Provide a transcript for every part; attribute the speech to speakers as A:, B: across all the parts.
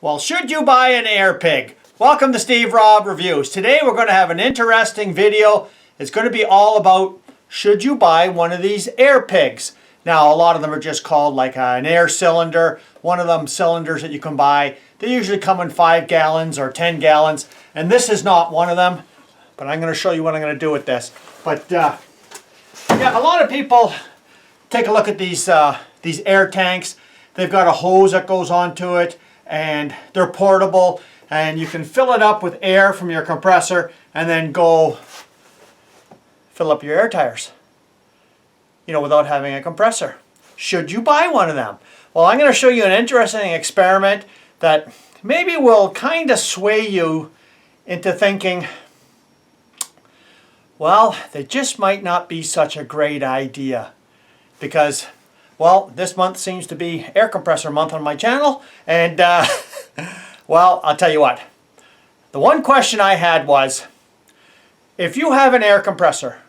A: Well, should you buy an air pig? Welcome to Steve Robb Reviews. Today we're going to have an interesting video. It's going to be all about should you buy one of these air pigs. Now, a lot of them are just called like an air cylinder. One of them cylinders that you can buy. They usually come in 5 gallons or 10 gallons. And this is not one of them. But I'm going to show you what I'm going to do with this. But yeah, a lot of people take a look at these air tanks. They've got a hose that goes onto it. And they're portable, and you can fill it up with air from your compressor and then go fill up your air tires, without having a compressor. Should you buy one of them? Well, I'm going to show you an interesting experiment that maybe will kind of sway you into thinking, well, they just might not be such a great idea because, well, this month seems to be air compressor month on my channel, and well, I'll tell you what. The one question I had was, if you have an air compressor,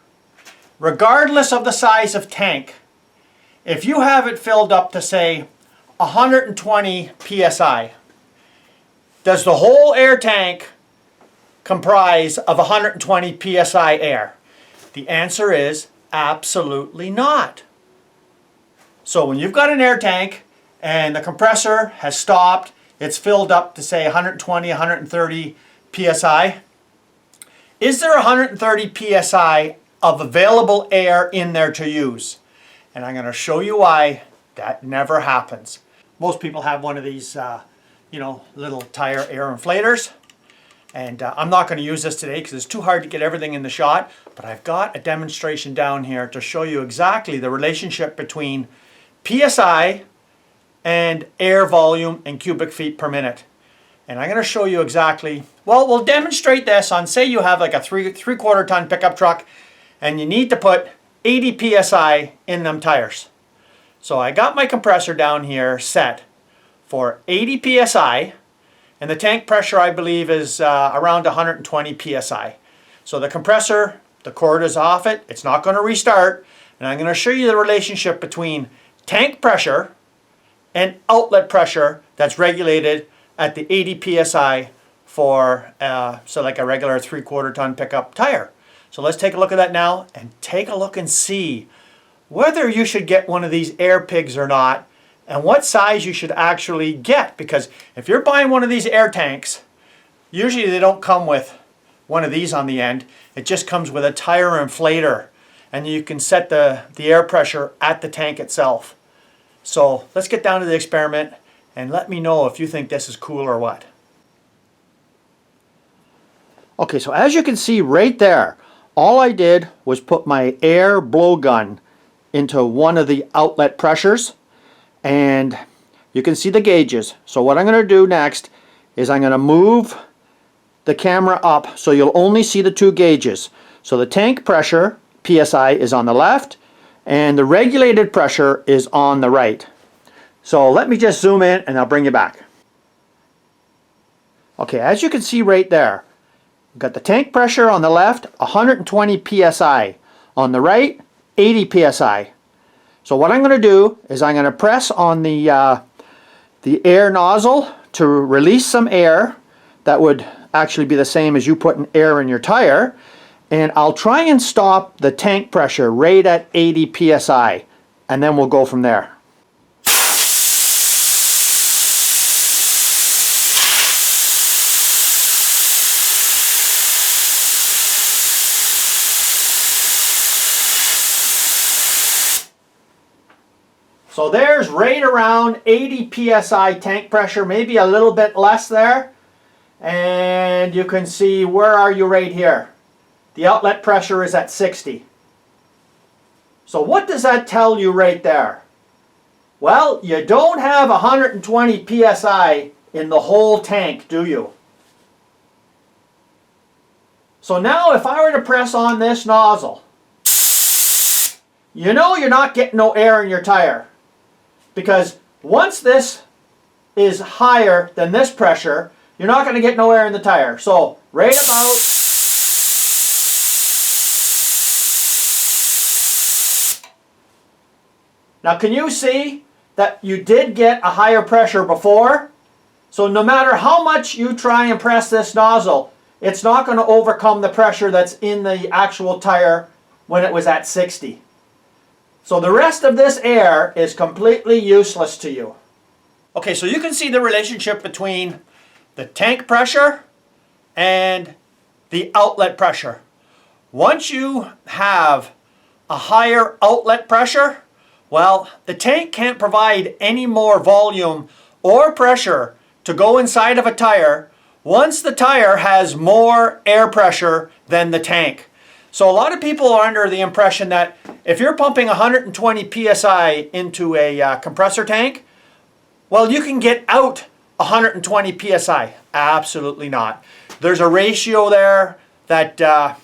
A: regardless of the size of tank, if you have it filled up to, say, 120 psi, does the whole air tank comprise of 120 psi air? The answer is absolutely not. So when you've got an air tank and the compressor has stopped, it's filled up to say 120, 130 psi, is there 130 psi of available air in there to use? And I'm going to show you why that never happens. Most people have one of these, little tire air inflators. And I'm not going to use this today because it's too hard to get everything in the shot. But I've got a demonstration down here to show you exactly the relationship between PSI and air volume in cubic feet per minute. And I'm going to show you exactly, well, we'll demonstrate this on, say you have like a three-quarter ton pickup truck and you need to put 80 PSI in them tires. So I got my compressor down here set for 80 PSI and the tank pressure I believe is around 120 PSI. So the compressor, the cord is off it, it's not going to restart, and I'm going to show you the relationship between tank pressure and outlet pressure that's regulated at the 80 psi for so like a regular 3/4 ton pickup tire. So let's take a look at that now and take a look and see whether you should get one of these air pigs or not and what size you should actually get, because if you're buying one of these air tanks, usually they don't come with one of these on the end. It just comes with a tire inflator and you can set the air pressure at the tank itself. So let's get down to the experiment and let me know if you think this is cool or what. Okay, so as you can see right there, all I did was put my air blowgun into one of the outlet pressures and you can see the gauges. So what I'm going to do next is I'm going to move the camera up so you'll only see the 2 gauges. So the tank pressure, PSI, is on the left and the regulated pressure is on the right. So let me just zoom in and I'll bring you back. Okay, as you can see right there, we've got the tank pressure on the left, 120 psi. On the right, 80 psi. So what I'm going to do is I'm going to press on the air nozzle to release some air. That would actually be the same as you putting air in your tire. And I'll try and stop the tank pressure right at 80 psi, and then we'll go from there. So there's right around 80 psi tank pressure, maybe a little bit less there. And you can see, where are you right here? The outlet pressure is at 60. So what does that tell you right there? Well, you don't have 120 psi in the whole tank, do you? So now if I were to press on this nozzle, you're not getting no air in your tire. Because once this is higher than this pressure, you're not going to get no air in the tire. So right about now, can you see that you did get a higher pressure before? So no matter how much you try and press this nozzle, it's not going to overcome the pressure that's in the actual tire when it was at 60. So the rest of this air is completely useless to you. Okay, so you can see the relationship between the tank pressure and the outlet pressure. Once you have a higher outlet pressure, well, the tank can't provide any more volume or pressure to go inside of a tire once the tire has more air pressure than the tank. So a lot of people are under the impression that if you're pumping 120 psi into a compressor tank, well, you can get out 120 psi. Absolutely not. There's a ratio there that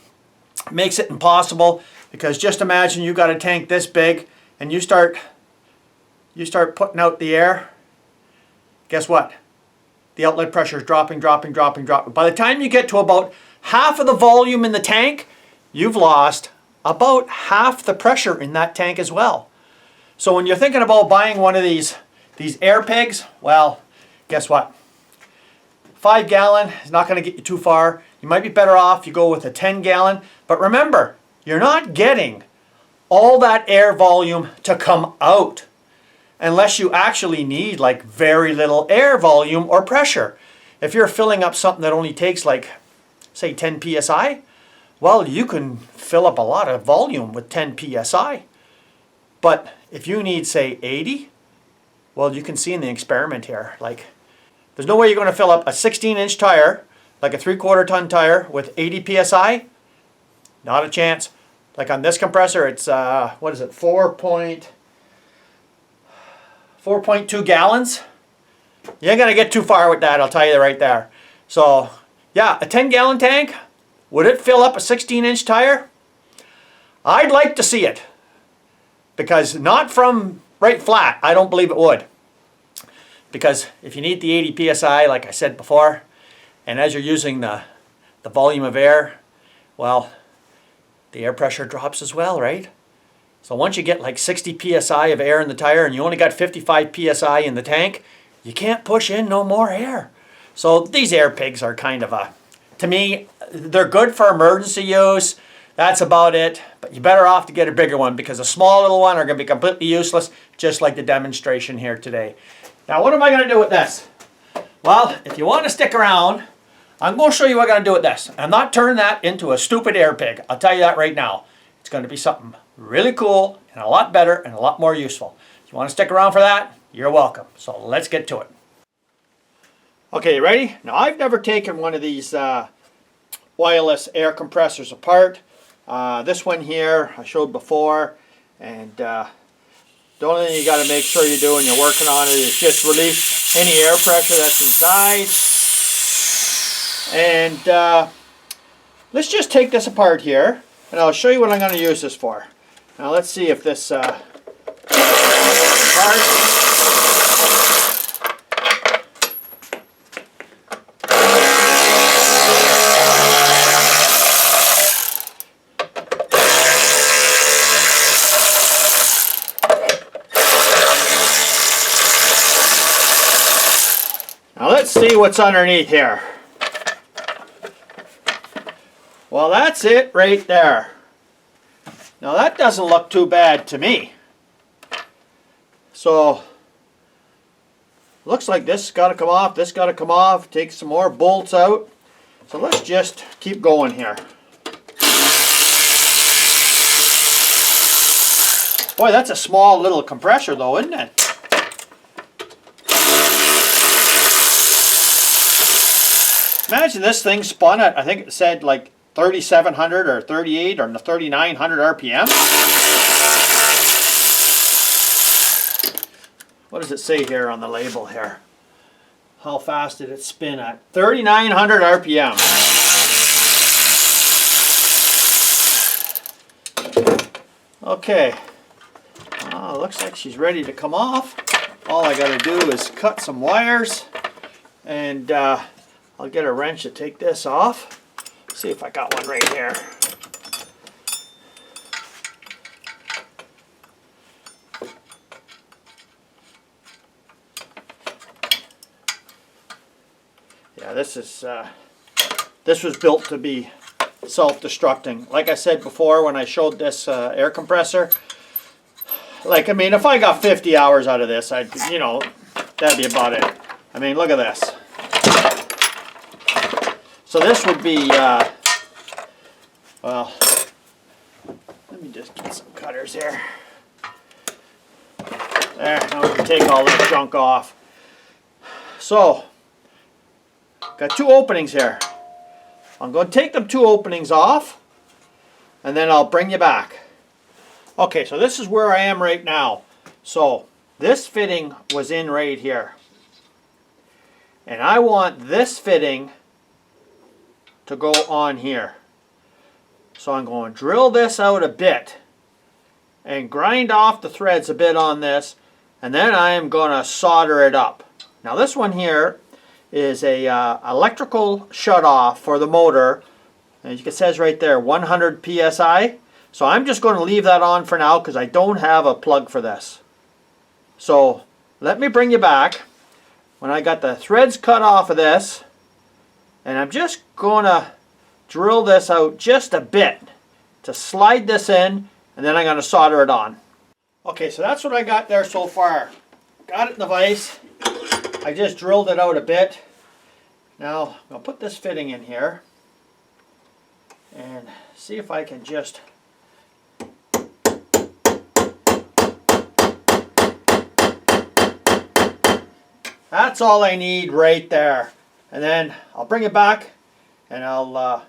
A: makes it impossible, because just imagine you got a tank this big and you start putting out the air. Guess what? The outlet pressure is dropping. By the time you get to about half of the volume in the tank, you've lost about half the pressure in that tank as well. So when you're thinking about buying one of these air pigs, well, guess what? 5 gallon is not going to get you too far. You might be better off you go with a 10 gallon. But remember, you're not getting all that air volume to come out unless you actually need like very little air volume or pressure. If you're filling up something that only takes like, say, 10 psi, well, you can fill up a lot of volume with 10 psi. But if you need, say, 80, well, you can see in the experiment here, like, there's no way you're going to fill up a 16-inch tire, like a 3/4 ton tire, with 80 psi. Not a chance. Like on this compressor, it's, what is it, 4.2 gallons. You ain't going to get too far with that, I'll tell you right there. So, yeah, a 10-gallon tank, would it fill up a 16-inch tire? I'd like to see it. Because not from right flat, I don't believe it would. Because if you need the 80 psi, like I said before, and as you're using the volume of air, well, the air pressure drops as well, right? So once you get like 60 psi of air in the tire and you only got 55 psi in the tank, you can't push in no more air. So these air pigs are kind of to me, they're good for emergency use. That's about it. But you're better off to get a bigger one, because a small little one are going to be completely useless, just like the demonstration here today. Now, what am I going to do with this? Well, if you want to stick around, I'm going to show you what I'm going to do with this. I'm not turning that into a stupid air pig. I'll tell you that right now. It's going to be something really cool and a lot better and a lot more useful. If you want to stick around for that, you're welcome. So let's get to it. Okay, you ready? Now, I've never taken one of these wireless air compressors apart. This one here I showed before, and the only thing you got to make sure you do when you're working on it is just release any air pressure that's inside. And let's just take this apart here, and I'll show you what I'm going to use this for. Now let's see if this apart. Now let's see what's underneath here. Well, that's it right there. Now that doesn't look too bad to me. So, looks like this got to come off, this got to come off, take some more bolts out. So let's just keep going here. Boy, that's a small little compressor though, isn't it? Imagine this thing spun at, I think it said like 3,700 or 38 or 3,900 RPM. What does it say here on the label here? How fast did it spin at? 3,900 RPM. Okay. Looks like she's ready to come off. All I got to do is cut some wires, and I'll get a wrench to take this off. See if I got one right here. Yeah, this was built to be self-destructing. Like I said before when I showed this air compressor, like, I mean, if I got 50 hours out of this, I'd, you know, that'd be about it. I mean, look at this. So this would be, well, let me just get some cutters here. There, now we can take all this junk off. So, got two openings here. I'm going to take them two openings off, and then I'll bring you back. Okay, so this is where I am right now. So, this fitting was in right here. And I want this fitting to go on here. So I'm going to drill this out a bit and grind off the threads a bit on this, and then I am going to solder it up. Now this one here is a electrical shut-off for the motor. As it says right there, 100 psi. So I'm just going to leave that on for now because I don't have a plug for this. So let me bring you back when I got the threads cut off of this, and I'm just going to drill this out just a bit to slide this in, and then I'm going to solder it on. Okay, so that's what I got there so far. Got it in the vise. I just drilled it out a bit. Now I'm going to put this fitting in here and see if I can just that's all I need right there. And then I'll bring it back and I'll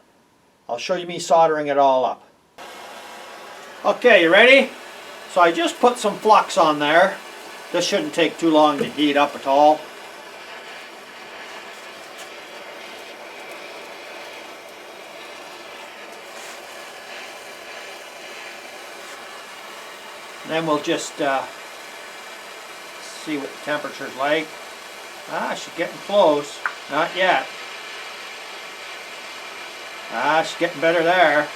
A: show you me soldering it all up. Okay, you ready? So I just put some flux on there. This shouldn't take too long to heat up at all. And then we'll just see what the temperature's like. Ah, she's getting close. Not yet. Ah, she's getting better there.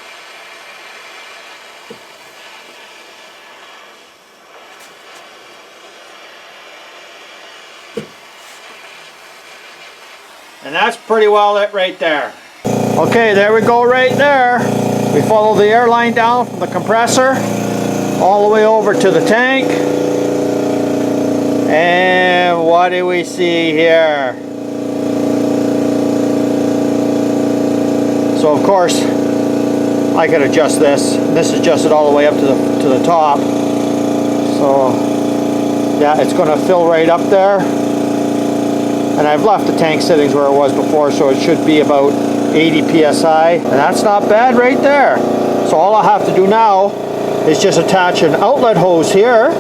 A: And that's pretty well it right there. Okay, there we go right there. We follow the air line down from the compressor all the way over to the tank. And what do we see here? So of course I could adjust this. This is adjusted all the way up to the top. So yeah, it's going to fill right up there. And I've left the tank settings where it was before, so it should be about 80 psi, and that's not bad right there. So all I have to do now is just attach an outlet hose here.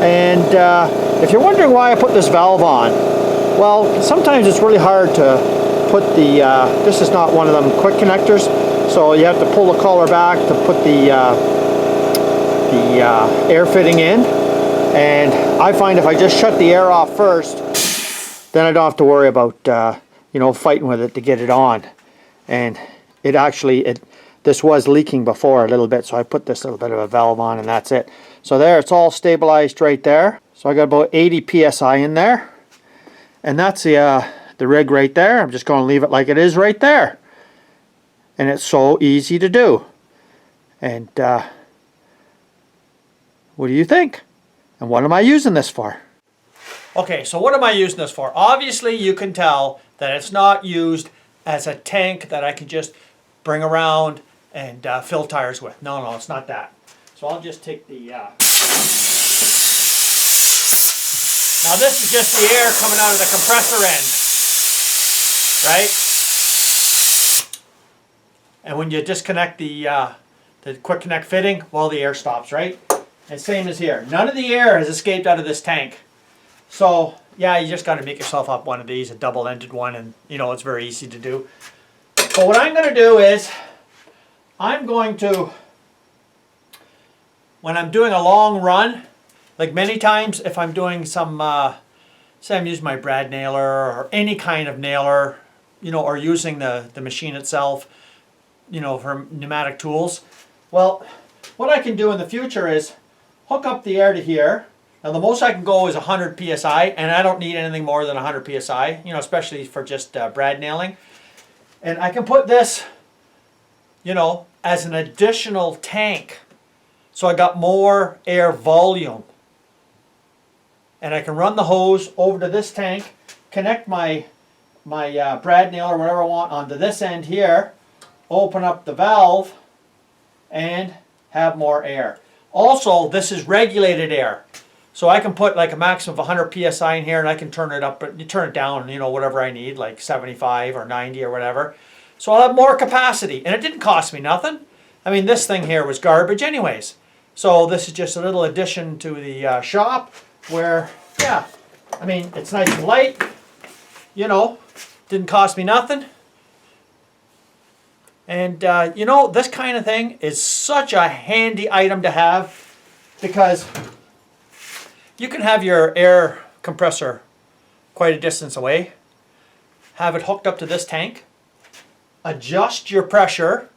A: And if you're wondering why I put this valve on, well, sometimes it's really hard to put the, this is not one of them quick connectors, so you have to pull the collar back to put the air fitting in. And I find if I just shut the air off first, then I don't have to worry about you know, fighting with it to get it on. And it actually, this was leaking before a little bit, so I put this little bit of a valve on, and that's it. So there, it's all stabilized right there. So I got about 80 psi in there, and that's the rig right there. I'm just going to leave it like it is right there, and it's so easy to do. And what do you think? And what am I using this for? Okay, so what am I using this for? Obviously, you can tell that it's not used as a tank that I can just bring around and fill tires with. No, no, it's not that. So I'll just take the... Now this is just the air coming out of the compressor end, right? And when you disconnect the quick connect fitting, well, the air stops, right? And same as here. None of the air has escaped out of this tank. So, yeah, you just got to make yourself up one of these, a double-ended one, and, you know, it's very easy to do. But what I'm going to do is, I'm going to, when I'm doing a long run, like many times if I'm doing some, say I'm using my brad nailer or any kind of nailer, you know, or using the machine itself, you know, for pneumatic tools. Well, what I can do in the future is hook up the air to here, Now the most I can go is 100 psi, and I don't need anything more than 100 psi, you know, especially for just brad nailing. And I can put this, you know, as an additional tank, so I got more air volume. And I can run the hose over to this tank, connect my brad nail or whatever I want onto this end here, open up the valve, and have more air. Also, this is regulated air. So I can put like a maximum of 100 psi in here, and I can turn it up, turn it down, you know, whatever I need, like 75 or 90 or whatever. So I'll have more capacity, and it didn't cost me nothing. I mean, this thing here was garbage anyways. So this is just a little addition to the shop where, yeah, I mean, it's nice and light, you know, didn't cost me nothing. And, you know, this kind of thing is such a handy item to have, because you can have your air compressor quite a distance away, have it hooked up to this tank, adjust your pressure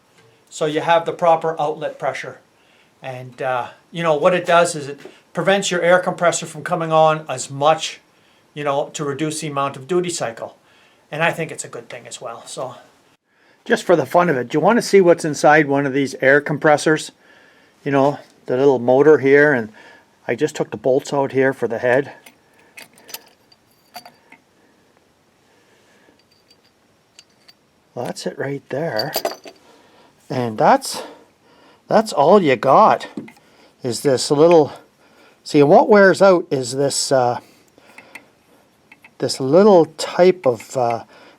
A: so you have the proper outlet pressure. And, you know, what it does is it prevents your air compressor from coming on as much, you know, to reduce the amount of duty cycle. And I think it's a good thing as well. So, just for the fun of it, do you want to see what's inside one of these air compressors? You know, the little motor here, and I just took the bolts out here for the head. Well, that's it right there. And that's all you got, is this little, see, what wears out is this this little type of,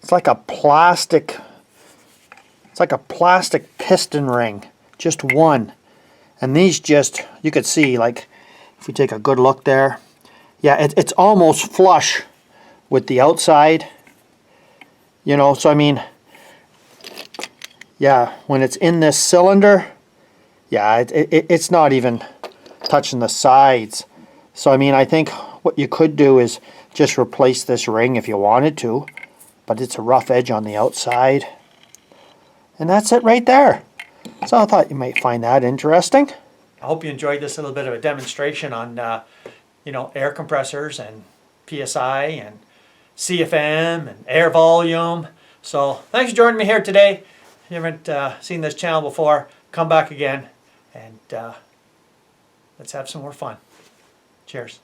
A: it's like a plastic piston ring, just one. And these just, you could see, like, if we take a good look there, yeah, it's almost flush with the outside, you know. So I mean, yeah, when it's in this cylinder, yeah, it's not even touching the sides. So I mean, I think what you could do is just replace this ring if you wanted to, but it's a rough edge on the outside. And that's it right there. So I thought you might find that interesting. I hope you enjoyed this little bit of a demonstration on, you know, air compressors and PSI and CFM and air volume. So thanks for joining me here today. If you haven't seen this channel before, come back again, and let's have some more fun. Cheers.